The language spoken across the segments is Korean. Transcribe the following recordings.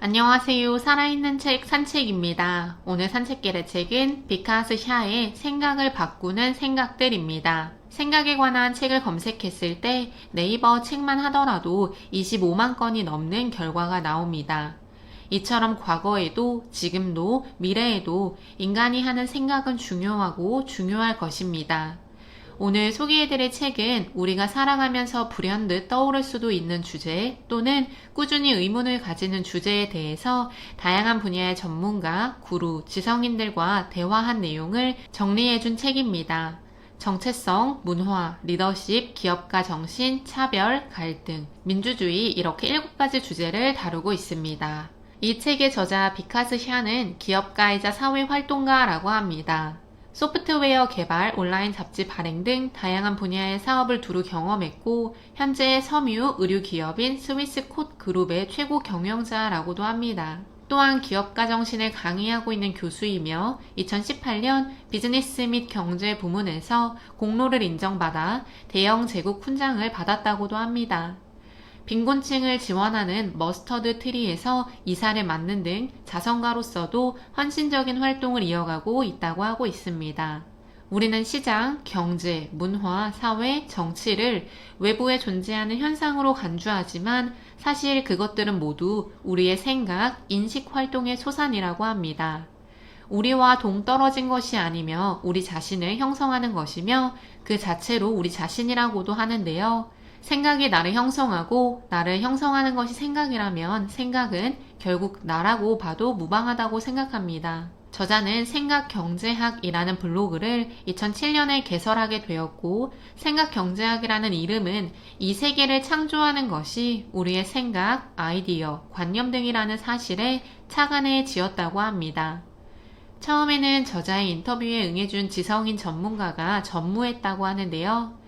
안녕하세요. 살아있는 책 산책입니다. 오늘 산책길의 책은 비카스 샤의 생각을 바꾸는 생각들입니다. 생각에 관한 책을 검색했을 때 네이버 책만 하더라도 25만 건이 넘는 결과가 나옵니다. 이처럼 과거에도 지금도 미래에도 인간이 하는 생각은 중요하고 중요할 것입니다. 오늘 소개해드릴 책은 우리가 살아가면서 불현듯 떠오를 수도 있는 주제 또는 꾸준히 의문을 가지는 주제에 대해서 다양한 분야의 전문가, 구루, 지성인들과 대화한 내용을 정리해준 책입니다. 정체성, 문화, 리더십, 기업가 정신, 차별, 갈등, 민주주의 이렇게 7가지 주제를 다루고 있습니다. 이 책의 저자 비카스 샤는 기업가이자 사회활동가라고 합니다. 소프트웨어 개발, 온라인 잡지 발행 등 다양한 분야의 사업을 두루 경험했고 현재 섬유, 의류기업인 스위스콧 그룹의 최고 경영자라고도 합니다. 또한 기업가 정신을 강의하고 있는 교수이며 2018년 비즈니스 및 경제 부문에서 공로를 인정받아 대형 제국 훈장을 받았다고도 합니다. 빈곤층을 지원하는 머스터드 트리에서 이사를 맡는 등 자선가로서도 헌신적인 활동을 이어가고 있다고 하고 있습니다. 우리는 시장, 경제, 문화, 사회, 정치를 외부에 존재하는 현상으로 간주하지만 사실 그것들은 모두 우리의 생각, 인식 활동의 소산이라고 합니다. 우리와 동떨어진 것이 아니며 우리 자신을 형성하는 것이며 그 자체로 우리 자신이라고도 하는데요. 생각이 나를 형성하고 나를 형성하는 것이 생각이라면 생각은 결국 나라고 봐도 무방하다고 생각합니다. 저자는 생각경제학이라는 블로그를 2007년에 개설하게 되었고 생각경제학이라는 이름은 이 세계를 창조하는 것이 우리의 생각, 아이디어, 관념 등이라는 사실에 착안해 지었다고 합니다. 처음에는 저자의 인터뷰에 응해준 지성인 전문가가 전무했다고 하는데요.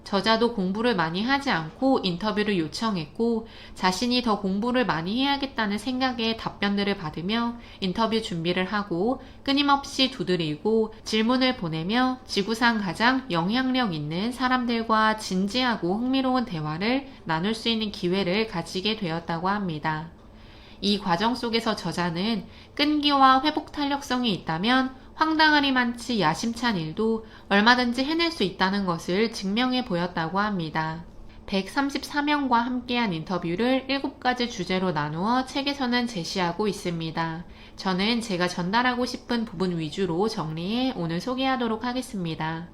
저자도 공부를 많이 하지 않고 인터뷰를 요청했고 자신이 더 공부를 많이 해야겠다는 생각에 답변들을 받으며 인터뷰 준비를 하고 끊임없이 두드리고 질문을 보내며 지구상 가장 영향력 있는 사람들과 진지하고 흥미로운 대화를 나눌 수 있는 기회를 가지게 되었다고 합니다. 이 과정 속에서 저자는 끈기와 회복 탄력성이 있다면 황당하리만치 야심찬 일도 얼마든지 해낼 수 있다는 것을 증명해 보였다고 합니다. 134명과 함께한 인터뷰를 7가지 주제로 나누어 책에서는 제시하고 있습니다. 저는 제가 전달하고 싶은 부분 위주로 정리해 오늘 소개하도록 하겠습니다.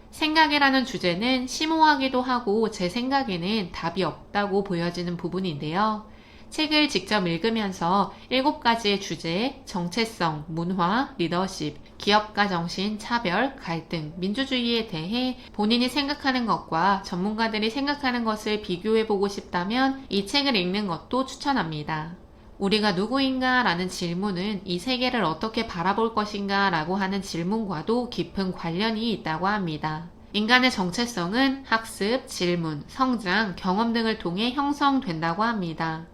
생각이라는 주제는 심오하기도 하고 제 생각에는 답이 없다고 보여지는 부분인데요. 책을 직접 읽으면서 7가지의 주제, 정체성, 문화, 리더십, 기업가 정신, 차별, 갈등, 민주주의에 대해 본인이 생각하는 것과 전문가들이 생각하는 것을 비교해보고 싶다면 이 책을 읽는 것도 추천합니다. 우리가 누구인가? 라는 질문은 이 세계를 어떻게 바라볼 것인가? 라고 하는 질문과도 깊은 관련이 있다고 합니다. 인간의 정체성은 학습, 질문, 성장, 경험 등을 통해 형성된다고 합니다.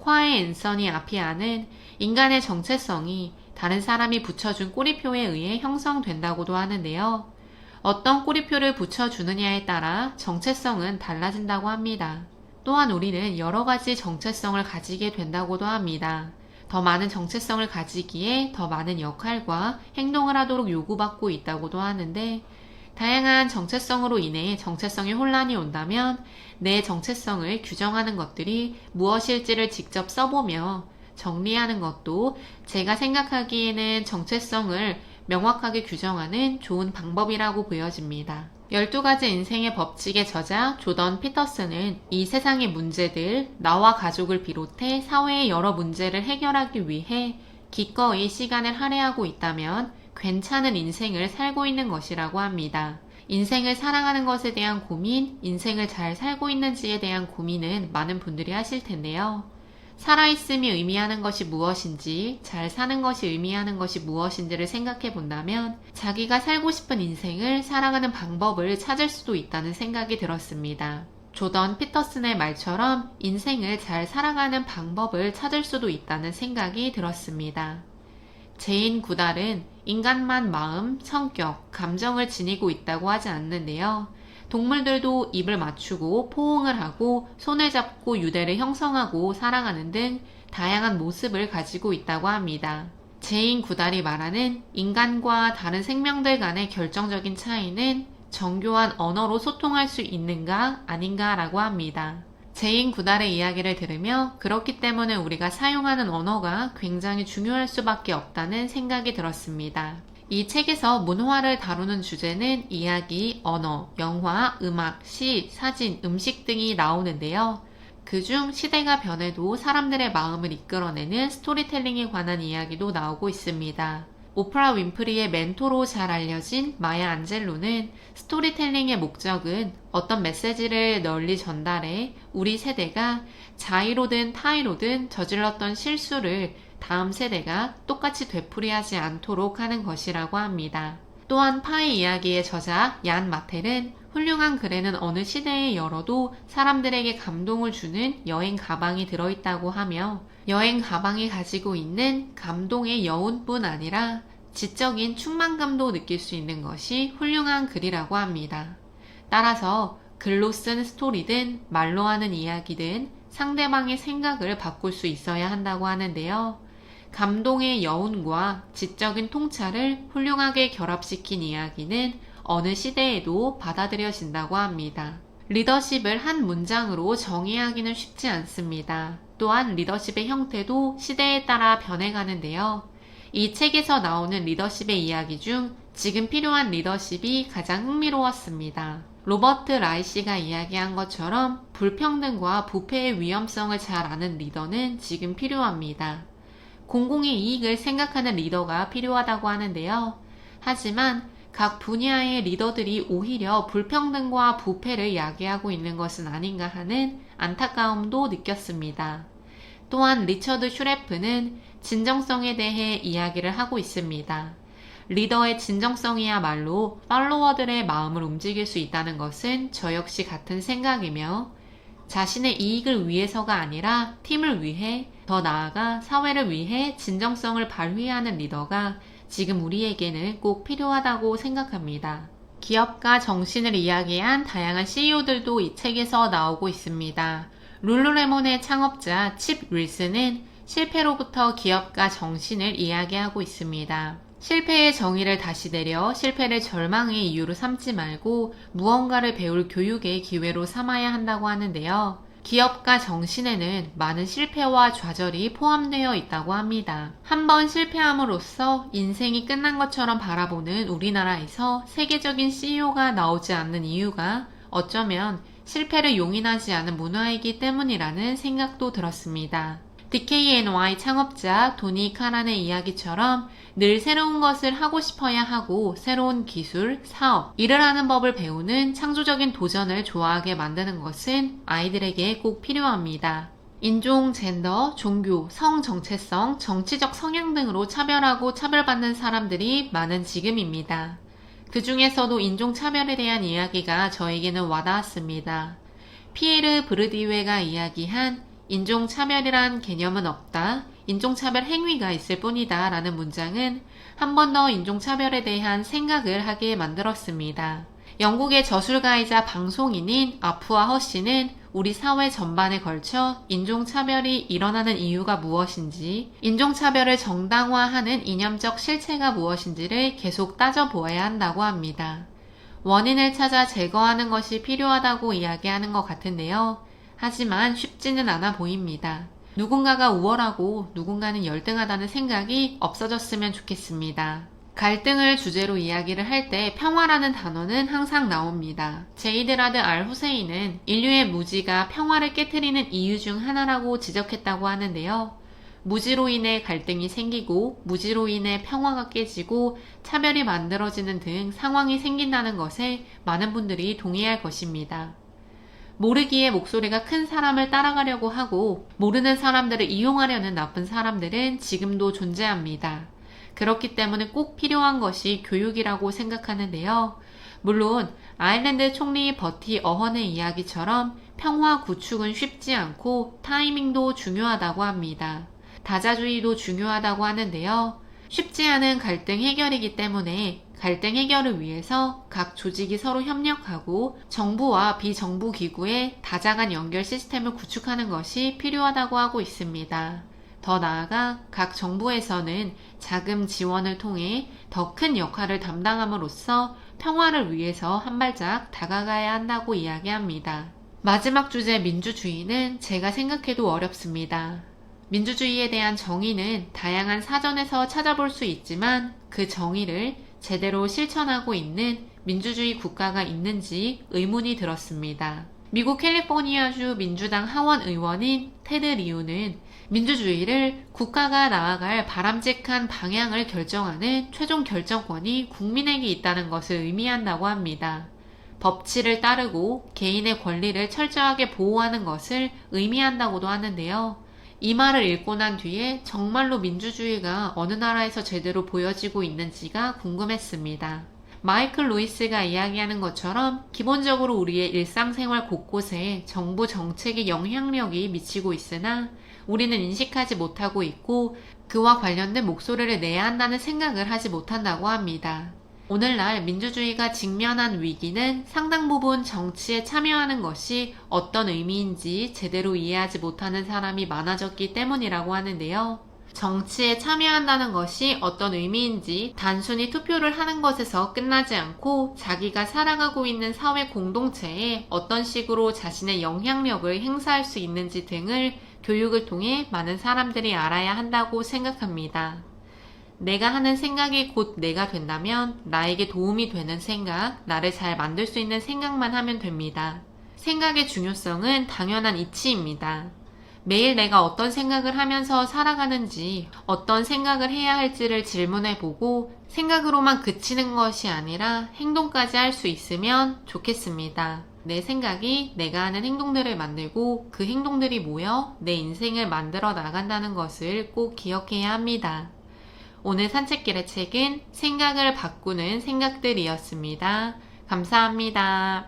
콰에 앤서니 아피아는 인간의 정체성이 다른 사람이 붙여준 꼬리표에 의해 형성된다고도 하는데요. 어떤 꼬리표를 붙여주느냐에 따라 정체성은 달라진다고 합니다. 또한 우리는 여러 가지 정체성을 가지게 된다고도 합니다. 더 많은 정체성을 가지기에 더 많은 역할과 행동을 하도록 요구받고 있다고도 하는데 다양한 정체성으로 인해 정체성의 혼란이 온다면 내 정체성을 규정하는 것들이 무엇일지를 직접 써보며 정리하는 것도 제가 생각하기에는 정체성을 명확하게 규정하는 좋은 방법이라고 보여집니다. 12가지 인생의 법칙의 저자 조던 피터슨은 이 세상의 문제들, 나와 가족을 비롯해 사회의 여러 문제를 해결하기 위해 기꺼이 시간을 할애하고 있다면 괜찮은 인생을 살고 있는 것이라고 합니다. 인생을 사랑하는 것에 대한 고민, 인생을 잘 살고 있는지에 대한 고민은 많은 분들이 하실 텐데요. 살아있음이 의미하는 것이 무엇인지, 잘 사는 것이 의미하는 것이 무엇인지를 생각해 본다면 자기가 살고 싶은 인생을 살아가는 방법을 찾을 수도 있다는 생각이 들었습니다. 조던 피터슨의 말처럼 인생을 잘 살아가는 방법을 찾을 수도 있다는 생각이 들었습니다. 제인 구달은 인간만 마음, 성격, 감정을 지니고 있다고 하지 않는데요. 동물들도 입을 맞추고 포옹을 하고 손을 잡고 유대를 형성하고 살아가는 등 다양한 모습을 가지고 있다고 합니다. 제인 구달이 말하는 인간과 다른 생명들 간의 결정적인 차이는 정교한 언어로 소통할 수 있는가 아닌가 라고 합니다. 제인 구달의 이야기를 들으며 그렇기 때문에 우리가 사용하는 언어가 굉장히 중요할 수밖에 없다는 생각이 들었습니다. 이 책에서 문화를 다루는 주제는 이야기, 언어, 영화, 음악, 시, 사진, 음식 등이 나오는데요. 그중 시대가 변해도 사람들의 마음을 이끌어내는 스토리텔링에 관한 이야기도 나오고 있습니다. 오프라 윈프리의 멘토로 잘 알려진 마야 안젤로는 스토리텔링의 목적은 어떤 메시지를 널리 전달해 우리 세대가 자의로든 타의로든 저질렀던 실수를 다음 세대가 똑같이 되풀이하지 않도록 하는 것이라고 합니다. 또한 파이 이야기의 저자 얀 마텔은 훌륭한 글에는 어느 시대에 열어도 사람들에게 감동을 주는 여행 가방이 들어있다고 하며 여행 가방이 가지고 있는 감동의 여운뿐 아니라 지적인 충만감도 느낄 수 있는 것이 훌륭한 글이라고 합니다. 따라서 글로 쓴 스토리든 말로 하는 이야기든 상대방의 생각을 바꿀 수 있어야 한다고 하는데요. 감동의 여운과 지적인 통찰을 훌륭하게 결합시킨 이야기는 어느 시대에도 받아들여진다고 합니다. 리더십을 한 문장으로 정의하기는 쉽지 않습니다. 또한 리더십의 형태도 시대에 따라 변해가는데요. 이 책에서 나오는 리더십의 이야기 중 지금 필요한 리더십이 가장 흥미로웠습니다. 로버트 라이시가 이야기한 것처럼 불평등과 부패의 위험성을 잘 아는 리더는 지금 필요합니다. 공공의 이익을 생각하는 리더가 필요하다고 하는데요. 하지만 각 분야의 리더들이 오히려 불평등과 부패를 야기하고 있는 것은 아닌가 하는 안타까움도 느꼈습니다. 또한 리처드 슈레프는 진정성에 대해 이야기를 하고 있습니다. 리더의 진정성이야말로 팔로워들의 마음을 움직일 수 있다는 것은 저 역시 같은 생각이며 자신의 이익을 위해서가 아니라 팀을 위해 더 나아가 사회를 위해 진정성을 발휘하는 리더가 지금 우리에게는 꼭 필요하다고 생각합니다. 기업가 정신을 이야기한 다양한 CEO들도 이 책에서 나오고 있습니다. 룰루레몬의 창업자 칩 윌슨은 실패로부터 기업가 정신을 이야기하고 있습니다. 실패의 정의를 다시 내려 실패를 절망의 이유로 삼지 말고 무언가를 배울 교육의 기회로 삼아야 한다고 하는데요. 기업가 정신에는 많은 실패와 좌절이 포함되어 있다고 합니다. 한번 실패함으로써 인생이 끝난 것처럼 바라보는 우리나라에서 세계적인 CEO가 나오지 않는 이유가 어쩌면 실패를 용인하지 않은 문화이기 때문이라는 생각도 들었습니다. DKNY 창업자 도니 카란의 이야기처럼 늘 새로운 것을 하고 싶어야 하고 새로운 기술, 사업, 일을 하는 법을 배우는 창조적인 도전을 좋아하게 만드는 것은 아이들에게 꼭 필요합니다. 인종, 젠더, 종교, 성 정체성, 정치적 성향 등으로 차별하고 차별받는 사람들이 많은 지금입니다. 그 중에서도 인종차별에 대한 이야기가 저에게는 와닿았습니다. 피에르 브르디웨가 이야기한 인종차별이란 개념은 없다. 인종차별 행위가 있을 뿐이다. 라는 문장은 한 번 더 인종차별에 대한 생각을 하게 만들었습니다. 영국의 저술가이자 방송인인 아프와 허씨는 우리 사회 전반에 걸쳐 인종차별이 일어나는 이유가 무엇인지, 인종차별을 정당화하는 이념적 실체가 무엇인지를 계속 따져보아야 한다고 합니다. 원인을 찾아 제거하는 것이 필요하다고 이야기하는 것 같은데요. 하지만 쉽지는 않아 보입니다. 누군가가 우월하고 누군가는 열등하다는 생각이 없어졌으면 좋겠습니다. 갈등을 주제로 이야기를 할 때 평화라는 단어는 항상 나옵니다. 제이드라드 알 후세인은 인류의 무지가 평화를 깨트리는 이유 중 하나라고 지적했다고 하는데요. 무지로 인해 갈등이 생기고 무지로 인해 평화가 깨지고 차별이 만들어지는 등 상황이 생긴다는 것에 많은 분들이 동의할 것입니다. 모르기에 목소리가 큰 사람을 따라가려고 하고 모르는 사람들을 이용하려는 나쁜 사람들은 지금도 존재합니다. 그렇기 때문에 꼭 필요한 것이 교육이라고 생각하는데요. 물론 아일랜드 총리 버티 어헌의 이야기처럼 평화 구축은 쉽지 않고 타이밍도 중요하다고 합니다. 다자주의도 중요하다고 하는데요. 쉽지 않은 갈등 해결이기 때문에 갈등 해결을 위해서 각 조직이 서로 협력하고 정부와 비정부 기구의 다자간 연결 시스템을 구축하는 것이 필요하다고 하고 있습니다. 더 나아가 각 정부에서는 자금 지원을 통해 더 큰 역할을 담당함으로써 평화를 위해서 한 발짝 다가가야 한다고 이야기합니다. 마지막 주제 민주주의는 제가 생각해도 어렵습니다. 민주주의에 대한 정의는 다양한 사전에서 찾아볼 수 있지만 그 정의를 제대로 실천하고 있는 민주주의 국가가 있는지 의문이 들었습니다. 미국 캘리포니아주 민주당 하원 의원인 테드 리우는 민주주의를 국가가 나아갈 바람직한 방향을 결정하는 최종 결정권이 국민에게 있다는 것을 의미한다고 합니다. 법치를 따르고 개인의 권리를 철저하게 보호하는 것을 의미한다고도 하는데요. 이 말을 읽고 난 뒤에 정말로 민주주의가 어느 나라에서 제대로 보여지고 있는지가 궁금했습니다. 마이클 루이스가 이야기하는 것처럼 기본적으로 우리의 일상생활 곳곳에 정부 정책의 영향력이 미치고 있으나 우리는 인식하지 못하고 있고 그와 관련된 목소리를 내야 한다는 생각을 하지 못한다고 합니다. 오늘날 민주주의가 직면한 위기는 상당 부분 정치에 참여하는 것이 어떤 의미인지 제대로 이해하지 못하는 사람이 많아졌기 때문이라고 하는데요. 정치에 참여한다는 것이 어떤 의미인지 단순히 투표를 하는 것에서 끝나지 않고 자기가 살아가고 있는 사회 공동체에 어떤 식으로 자신의 영향력을 행사할 수 있는지 등을 교육을 통해 많은 사람들이 알아야 한다고 생각합니다. 내가 하는 생각이 곧 내가 된다면 나에게 도움이 되는 생각, 나를 잘 만들 수 있는 생각만 하면 됩니다. 생각의 중요성은 당연한 이치입니다. 매일 내가 어떤 생각을 하면서 살아가는지, 어떤 생각을 해야 할지를 질문해보고 생각으로만 그치는 것이 아니라 행동까지 할 수 있으면 좋겠습니다. 내 생각이 내가 하는 행동들을 만들고 그 행동들이 모여 내 인생을 만들어 나간다는 것을 꼭 기억해야 합니다. 오늘 산책길의 책은 생각을 바꾸는 생각들이었습니다. 감사합니다.